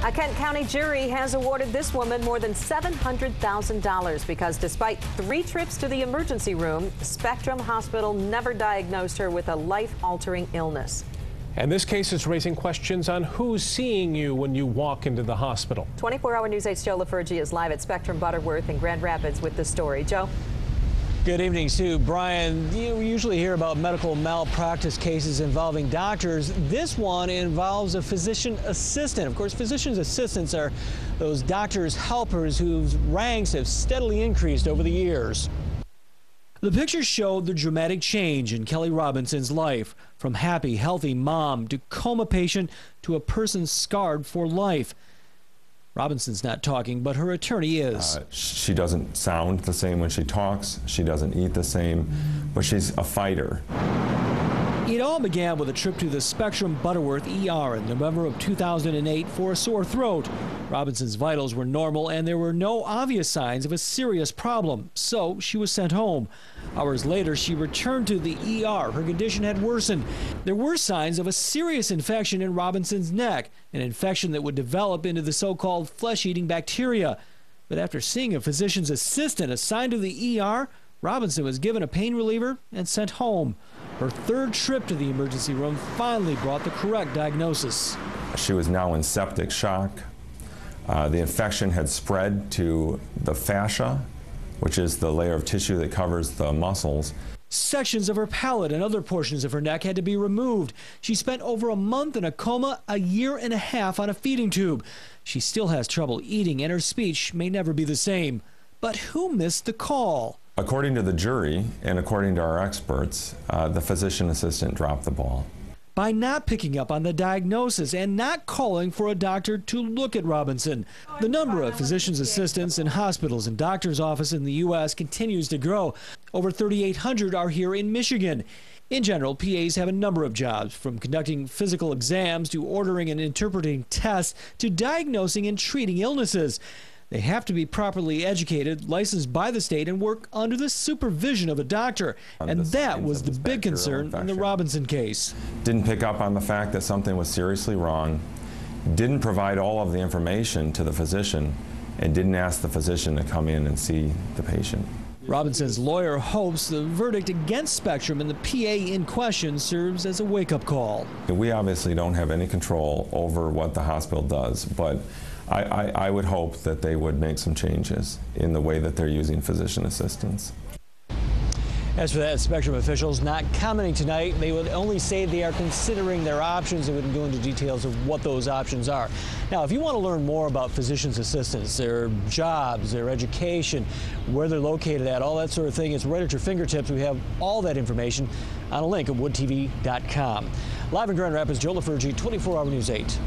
A Kent County jury has awarded this woman more than $700,000 because despite 3 trips to the emergency room, Spectrum Hospital never diagnosed her with a life-altering illness. And this case is raising questions on who's seeing you when you walk into the hospital. 24-hour News 8's Joe LaFurgey is live at Spectrum Butterworth in Grand Rapids with the story. Joe? Good evening, Sue. Brian, you usually hear about medical malpractice cases involving doctors. This one involves a physician assistant. Of course, physician's assistants are those doctors' helpers whose ranks have steadily increased over the years. The pictures showed the dramatic change in Kelly Robinson's life, from happy, healthy mom to coma patient to a person scarred for life. Robinson's not talking, but her attorney is. She doesn't sound the same when she talks. She doesn't eat the same, but she's a fighter. It all began with a trip to the Spectrum Butterworth ER in November of 2008 for a sore throat. Robinson's vitals were normal and there were no obvious signs of a serious problem, so she was sent home. Hours later, she returned to the ER. Her condition had worsened. There were signs of a serious infection in Robinson's neck, an infection that would develop into the so-called flesh-eating bacteria. But after seeing a physician's assistant assigned to the ER, Robinson was given a pain reliever and sent home. Her third trip to the emergency room finally brought the correct diagnosis. She was now in septic shock. The infection had spread to the fascia, which is the layer of tissue that covers the muscles. Sections of her palate and other portions of her neck had to be removed. She spent over a month in a coma, a year and a half on a feeding tube. She still has trouble eating and her speech may never be the same. But who missed the call? According to the jury and according to our experts, the physician assistant dropped the ball. By not picking up on the diagnosis and not calling for a doctor to look at Robinson. The number of physician's assistants in hospitals and doctors' offices in the U.S. continues to grow. Over 3,800 are here in Michigan. In general, PAs have a number of jobs, from conducting physical exams to ordering and interpreting tests to diagnosing and treating illnesses. They have to be properly educated, licensed by the state, and work under the supervision of a doctor. And that was the big concern in the Robinson case. Didn't pick up on the fact that something was seriously wrong, didn't provide all of the information to the physician, and didn't ask the physician to come in and see the patient. Robinson's lawyer hopes the verdict against Spectrum and the PA in question serves as a wake-up call. We obviously don't have any control over what the hospital does, but I would hope that they would make some changes in the way that they're using physician assistants. As for that, Spectrum officials not commenting tonight. They would only say they are considering their options and wouldn't go into details of what those options are. Now, if you want to learn more about physician's assistants, their jobs, their education, where they're located at, all that sort of thing, it's right at your fingertips. We have all that information on a link at woodtv.com. Live in Grand Rapids, Joe LaFurgey, 24-hour News 8.